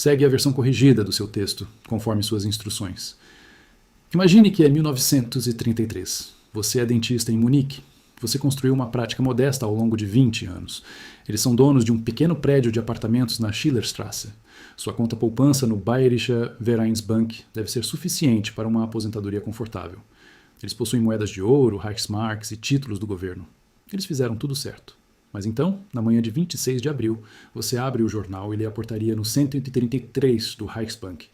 Segue a versão corrigida do seu texto, conforme suas instruções. Imagine que é 1933. Você é dentista em Munique. Você construiu uma prática modesta ao longo de 20 anos. Eles são donos de um pequeno prédio de apartamentos na Schillerstrasse. Sua conta poupança no Bayerische Vereinsbank deve ser suficiente para uma aposentadoria confortável. Eles possuem moedas de ouro, Reichsmarks e títulos do governo. Eles fizeram tudo certo. Mas então, na manhã de 26 de abril, você abre o jornal e lê a portaria no 133 do Reichsbank.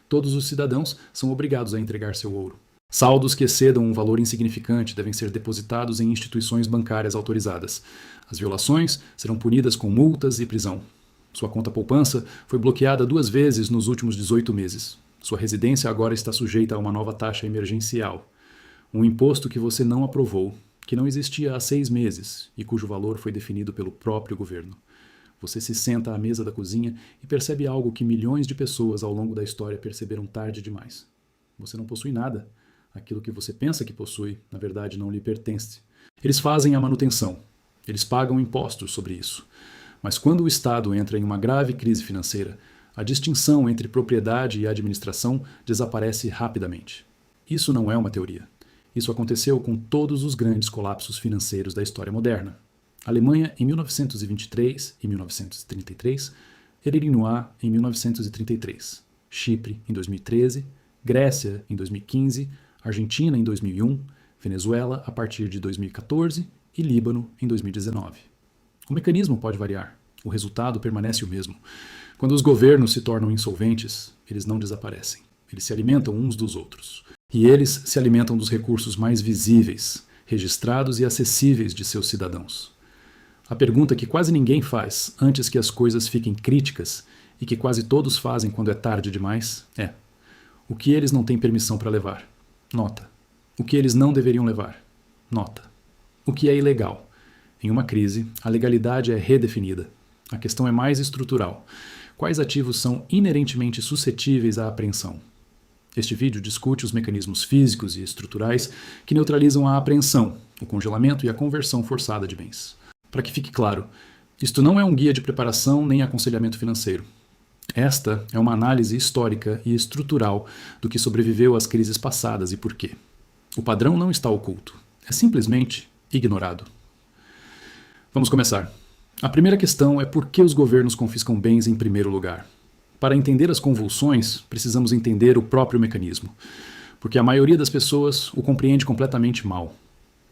Todos os cidadãos são obrigados a entregar seu ouro. Saldos que excedam um valor insignificante devem ser depositados em instituições bancárias autorizadas. As violações serão punidas com multas e prisão. Sua conta poupança foi bloqueada 2 vezes nos últimos 18 meses. Sua residência agora está sujeita a uma nova taxa emergencial. Um imposto que você não aprovou, que não existia há 6 meses e cujo valor foi definido pelo próprio governo. Você se senta à mesa da cozinha e percebe algo que milhões de pessoas ao longo da história perceberam tarde demais. Você não possui nada. Aquilo que você pensa que possui, na verdade, não lhe pertence. Eles fazem a manutenção. Eles pagam impostos sobre isso. Mas quando o Estado entra em uma grave crise financeira, a distinção entre propriedade e administração desaparece rapidamente. Isso não é uma teoria. Isso aconteceu com todos os grandes colapsos financeiros da história moderna. Alemanha em 1923 e 1933, Illinois em 1933, Chipre em 2013, Grécia em 2015, Argentina em 2001, Venezuela a partir de 2014 e Líbano em 2019. O mecanismo pode variar, o resultado permanece o mesmo. Quando os governos se tornam insolventes, eles não desaparecem. Eles se alimentam uns dos outros. E eles se alimentam dos recursos mais visíveis, registrados e acessíveis de seus cidadãos. A pergunta que quase ninguém faz antes que as coisas fiquem críticas e que quase todos fazem quando é tarde demais é: o que eles não têm permissão para levar? Nota. O que eles não deveriam levar? Nota. O que é ilegal? Em uma crise, a legalidade é redefinida. A questão é mais estrutural. Quais ativos são inerentemente suscetíveis à apreensão? Este vídeo discute os mecanismos físicos e estruturais que neutralizam a apreensão, o congelamento e a conversão forçada de bens. Para que fique claro, isto não é um guia de preparação nem aconselhamento financeiro. Esta é uma análise histórica e estrutural do que sobreviveu às crises passadas e por quê. O padrão não está oculto, é simplesmente ignorado. Vamos começar. A primeira questão é por que os governos confiscam bens em primeiro lugar. Para entender as convulsões, precisamos entender o próprio mecanismo, porque a maioria das pessoas o compreende completamente mal.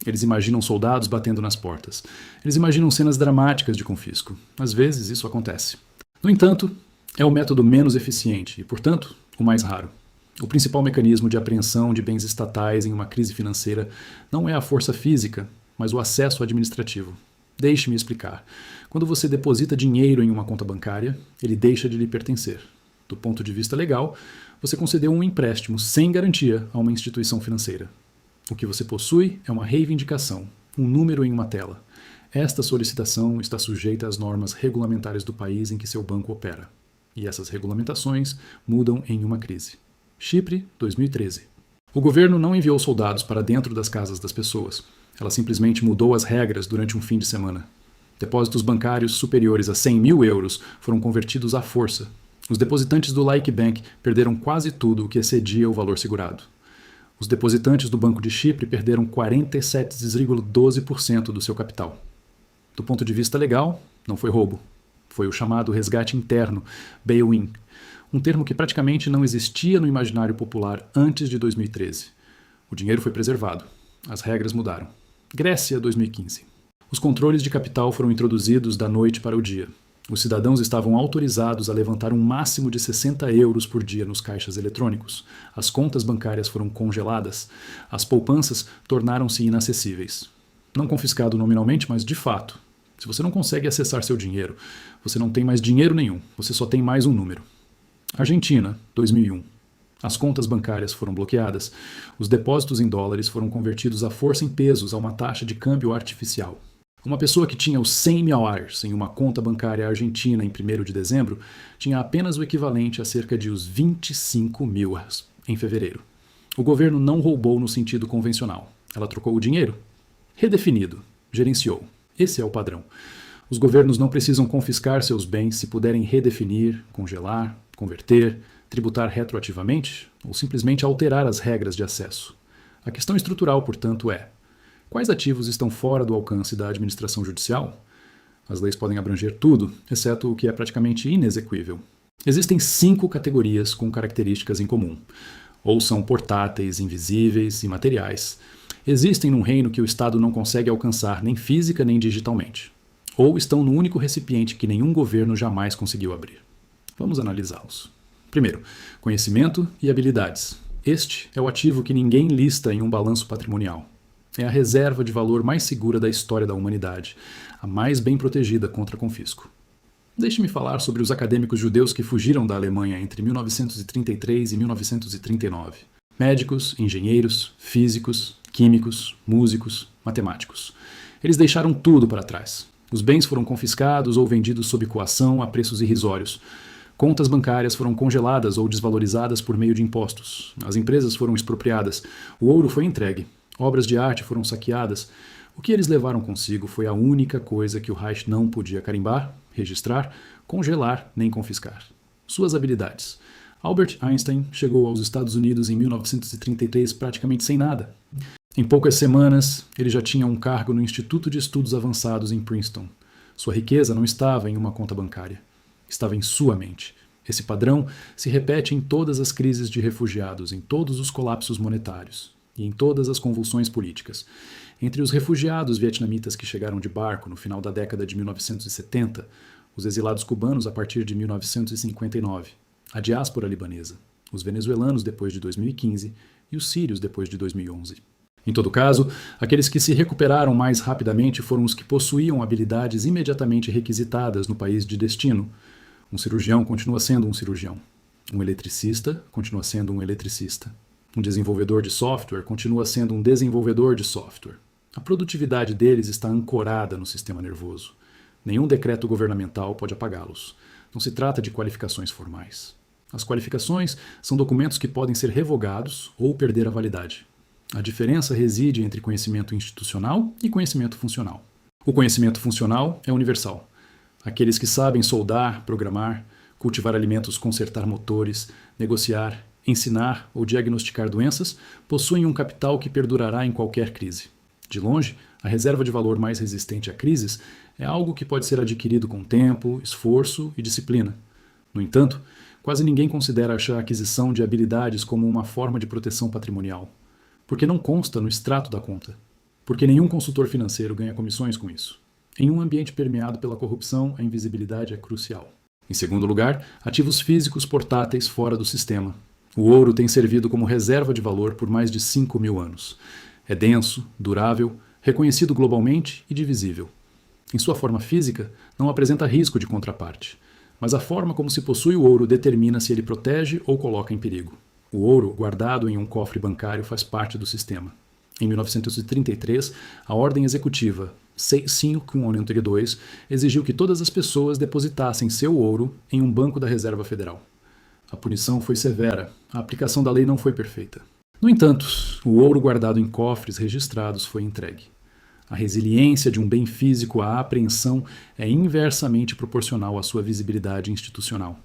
Eles imaginam soldados batendo nas portas. Eles imaginam cenas dramáticas de confisco. Às vezes isso acontece. No entanto, é o método menos eficiente e, portanto, o mais raro. O principal mecanismo de apreensão de bens estatais em uma crise financeira não é a força física, mas o acesso administrativo. Deixe-me explicar. Quando você deposita dinheiro em uma conta bancária, ele deixa de lhe pertencer. Do ponto de vista legal, você concedeu um empréstimo sem garantia a uma instituição financeira. O que você possui é uma reivindicação, um número em uma tela. Esta solicitação está sujeita às normas regulamentares do país em que seu banco opera. E essas regulamentações mudam em uma crise. Chipre, 2013. O governo não enviou soldados para dentro das casas das pessoas. Ela simplesmente mudou as regras durante um fim de semana. Depósitos bancários superiores a 100 mil euros foram convertidos à força. Os depositantes do Laik Bank perderam quase tudo o que excedia o valor segurado. Os depositantes do Banco de Chipre perderam 47,12% do seu capital. Do ponto de vista legal, não foi roubo. Foi o chamado resgate interno, bail-in, um termo que praticamente não existia no imaginário popular antes de 2013. O dinheiro foi preservado. As regras mudaram. Grécia, 2015. Os controles de capital foram introduzidos da noite para o dia. Os cidadãos estavam autorizados a levantar um máximo de 60 euros por dia nos caixas eletrônicos. As contas bancárias foram congeladas. As poupanças tornaram-se inacessíveis. Não confiscado nominalmente, mas de fato. Se você não consegue acessar seu dinheiro, você não tem mais dinheiro nenhum, você só tem mais um número. Argentina, 2001. As contas bancárias foram bloqueadas. Os depósitos em dólares foram convertidos à força em pesos a uma taxa de câmbio artificial. Uma pessoa que tinha os 100 mil ars em uma conta bancária argentina em 1º de dezembro tinha apenas o equivalente a cerca de os 25 mil em fevereiro. O governo não roubou no sentido convencional. Ela trocou o dinheiro. Redefinido. Gerenciou. Esse é o padrão. Os governos não precisam confiscar seus bens se puderem redefinir, congelar, converter, tributar retroativamente ou simplesmente alterar as regras de acesso. A questão estrutural, portanto, é: quais ativos estão fora do alcance da administração judicial? As leis podem abranger tudo, exceto o que é praticamente inexequível. Existem 5 categorias com características em comum. Ou são portáteis, invisíveis e materiais. Existem num reino que o Estado não consegue alcançar nem física nem digitalmente. Ou estão no único recipiente que nenhum governo jamais conseguiu abrir. Vamos analisá-los. Primeiro, conhecimento e habilidades. Este é o ativo que ninguém lista em um balanço patrimonial. É a reserva de valor mais segura da história da humanidade, a mais bem protegida contra confisco. Deixe-me falar sobre os acadêmicos judeus que fugiram da Alemanha entre 1933 e 1939. Médicos, engenheiros, físicos, químicos, músicos, matemáticos. Eles deixaram tudo para trás. Os bens foram confiscados ou vendidos sob coação a preços irrisórios. Contas bancárias foram congeladas ou desvalorizadas por meio de impostos. As empresas foram expropriadas. O ouro foi entregue. Obras de arte foram saqueadas. O que eles levaram consigo foi a única coisa que o Reich não podia carimbar, registrar, congelar nem confiscar: suas habilidades. Albert Einstein chegou aos Estados Unidos em 1933 praticamente sem nada. Em poucas semanas, ele já tinha um cargo no Instituto de Estudos Avançados em Princeton. Sua riqueza não estava em uma conta bancária. Estava em sua mente. Esse padrão se repete em todas as crises de refugiados, em todos os colapsos monetários e em todas as convulsões políticas. Entre os refugiados vietnamitas que chegaram de barco no final da década de 1970, os exilados cubanos a partir de 1959, a diáspora libanesa, os venezuelanos depois de 2015 e os sírios depois de 2011. Em todo caso, aqueles que se recuperaram mais rapidamente foram os que possuíam habilidades imediatamente requisitadas no país de destino. Um cirurgião continua sendo um cirurgião. Um eletricista continua sendo um eletricista. Um desenvolvedor de software continua sendo um desenvolvedor de software. A produtividade deles está ancorada no sistema nervoso. Nenhum decreto governamental pode apagá-los. Não se trata de qualificações formais. As qualificações são documentos que podem ser revogados ou perder a validade. A diferença reside entre conhecimento institucional e conhecimento funcional. O conhecimento funcional é universal. Aqueles que sabem soldar, programar, cultivar alimentos, consertar motores, negociar, ensinar ou diagnosticar doenças possuem um capital que perdurará em qualquer crise. De longe, a reserva de valor mais resistente a crises é algo que pode ser adquirido com tempo, esforço e disciplina. No entanto, quase ninguém considera a aquisição de habilidades como uma forma de proteção patrimonial, porque não consta no extrato da conta, porque nenhum consultor financeiro ganha comissões com isso. Em um ambiente permeado pela corrupção, a invisibilidade é crucial. Em segundo lugar, ativos físicos portáteis fora do sistema. O ouro tem servido como reserva de valor por mais de 5.000 anos. É denso, durável, reconhecido globalmente e divisível. Em sua forma física, não apresenta risco de contraparte, mas a forma como se possui o ouro determina se ele protege ou coloca em perigo. O ouro, guardado em um cofre bancário, faz parte do sistema. Em 1933, a Ordem Executiva 6512 exigiu que todas as pessoas depositassem seu ouro em um banco da Reserva Federal. A punição foi severa, a aplicação da lei não foi perfeita. No entanto, o ouro guardado em cofres registrados foi entregue. A resiliência de um bem físico à apreensão é inversamente proporcional à sua visibilidade institucional.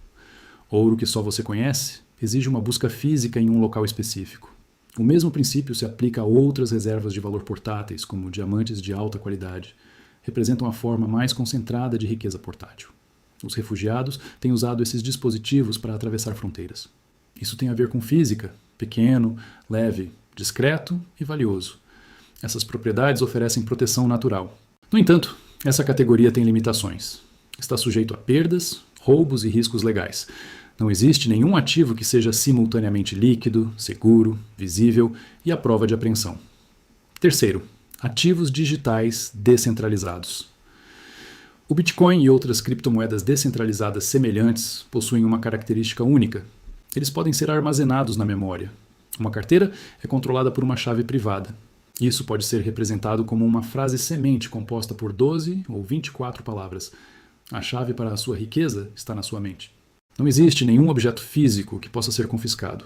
Ouro que só você conhece exige uma busca física em um local específico. O mesmo princípio se aplica a outras reservas de valor portáteis, como diamantes de alta qualidade. Representam a forma mais concentrada de riqueza portátil. Os refugiados têm usado esses dispositivos para atravessar fronteiras. Isso tem a ver com física, pequeno, leve, discreto e valioso. Essas propriedades oferecem proteção natural. No entanto, essa categoria tem limitações. Está sujeito a perdas, roubos e riscos legais. Não existe nenhum ativo que seja simultaneamente líquido, seguro, visível e à prova de apreensão. Terceiro, ativos digitais descentralizados. O Bitcoin e outras criptomoedas descentralizadas semelhantes possuem uma característica única. Eles podem ser armazenados na memória. Uma carteira é controlada por uma chave privada. Isso pode ser representado como uma frase semente composta por 12 ou 24 palavras. A chave para a sua riqueza está na sua mente. Não existe nenhum objeto físico que possa ser confiscado,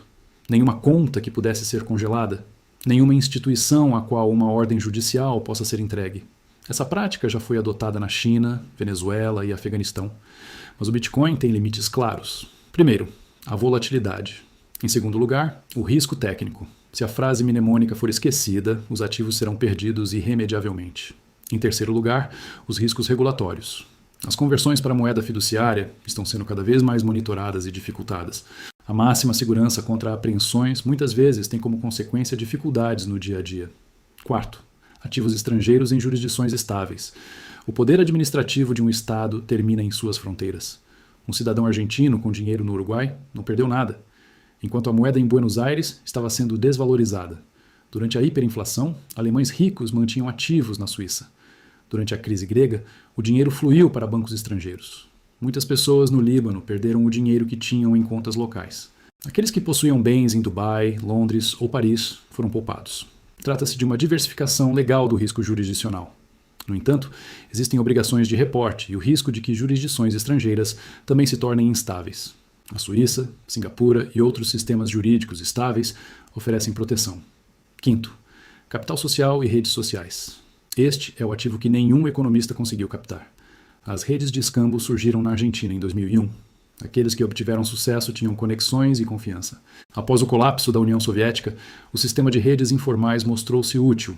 nenhuma conta que pudesse ser congelada, nenhuma instituição a qual uma ordem judicial possa ser entregue. Essa prática já foi adotada na China, Venezuela e Afeganistão, mas o Bitcoin tem limites claros. Primeiro, a volatilidade. Em segundo lugar, o risco técnico. Se a frase mnemônica for esquecida, os ativos serão perdidos irremediavelmente. Em terceiro lugar, os riscos regulatórios. As conversões para a moeda fiduciária estão sendo cada vez mais monitoradas e dificultadas. A máxima segurança contra apreensões muitas vezes tem como consequência dificuldades no dia a dia. Quarto, ativos estrangeiros em jurisdições estáveis. O poder administrativo de um Estado termina em suas fronteiras. Um cidadão argentino com dinheiro no Uruguai não perdeu nada, enquanto a moeda em Buenos Aires estava sendo desvalorizada. Durante a hiperinflação, alemães ricos mantinham ativos na Suíça. Durante a crise grega, o dinheiro fluiu para bancos estrangeiros. Muitas pessoas no Líbano perderam o dinheiro que tinham em contas locais. Aqueles que possuíam bens em Dubai, Londres ou Paris foram poupados. Trata-se de uma diversificação legal do risco jurisdicional. No entanto, existem obrigações de reporte e o risco de que jurisdições estrangeiras também se tornem instáveis. A Suíça, Singapura e outros sistemas jurídicos estáveis oferecem proteção. Quinto, capital social e redes sociais. Este é o ativo que nenhum economista conseguiu captar. As redes de escambo surgiram na Argentina em 2001. Aqueles que obtiveram sucesso tinham conexões e confiança. Após o colapso da União Soviética, o sistema de redes informais mostrou-se útil.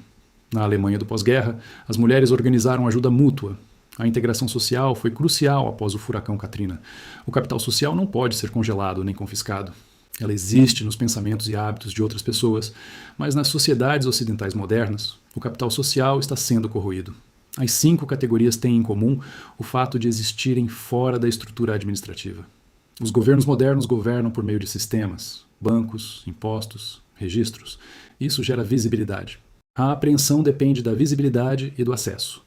Na Alemanha do pós-guerra, as mulheres organizaram ajuda mútua. A integração social foi crucial após o furacão Katrina. O capital social não pode ser congelado nem confiscado. Ela existe nos pensamentos e hábitos de outras pessoas, mas nas sociedades ocidentais modernas, o capital social está sendo corroído. As 5 categorias têm em comum o fato de existirem fora da estrutura administrativa. Os governos modernos governam por meio de sistemas, bancos, impostos, registros. Isso gera visibilidade. A apreensão depende da visibilidade e do acesso.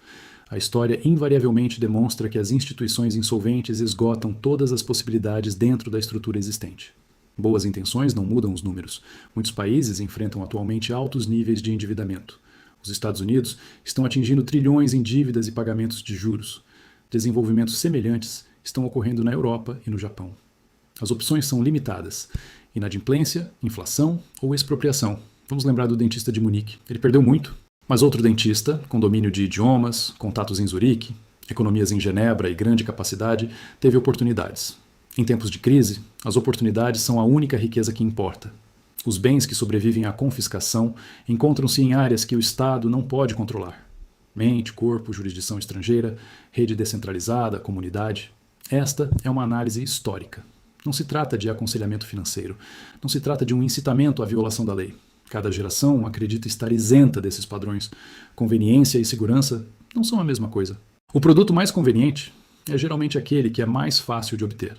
A história invariavelmente demonstra que as instituições insolventes esgotam todas as possibilidades dentro da estrutura existente. Boas intenções não mudam os números. Muitos países enfrentam atualmente altos níveis de endividamento. Os Estados Unidos estão atingindo trilhões em dívidas e pagamentos de juros. Desenvolvimentos semelhantes estão ocorrendo na Europa e no Japão. As opções são limitadas: inadimplência, inflação ou expropriação. Vamos lembrar do dentista de Munique. Ele perdeu muito, mas outro dentista, com domínio de idiomas, contatos em Zurique, economias em Genebra e grande capacidade, teve oportunidades. Em tempos de crise, as oportunidades são a única riqueza que importa. Os bens que sobrevivem à confiscação encontram-se em áreas que o Estado não pode controlar. Mente, corpo, jurisdição estrangeira, rede descentralizada, comunidade. Esta é uma análise histórica. Não se trata de aconselhamento financeiro. Não se trata de um incitamento à violação da lei. Cada geração acredita estar isenta desses padrões. Conveniência e segurança não são a mesma coisa. O produto mais conveniente é geralmente aquele que é mais fácil de obter.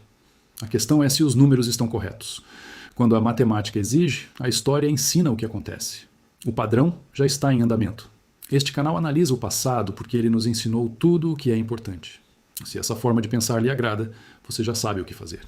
A questão é se os números estão corretos. Quando a matemática exige, a história ensina o que acontece. O padrão já está em andamento. Este canal analisa o passado porque ele nos ensinou tudo o que é importante. Se essa forma de pensar lhe agrada, você já sabe o que fazer.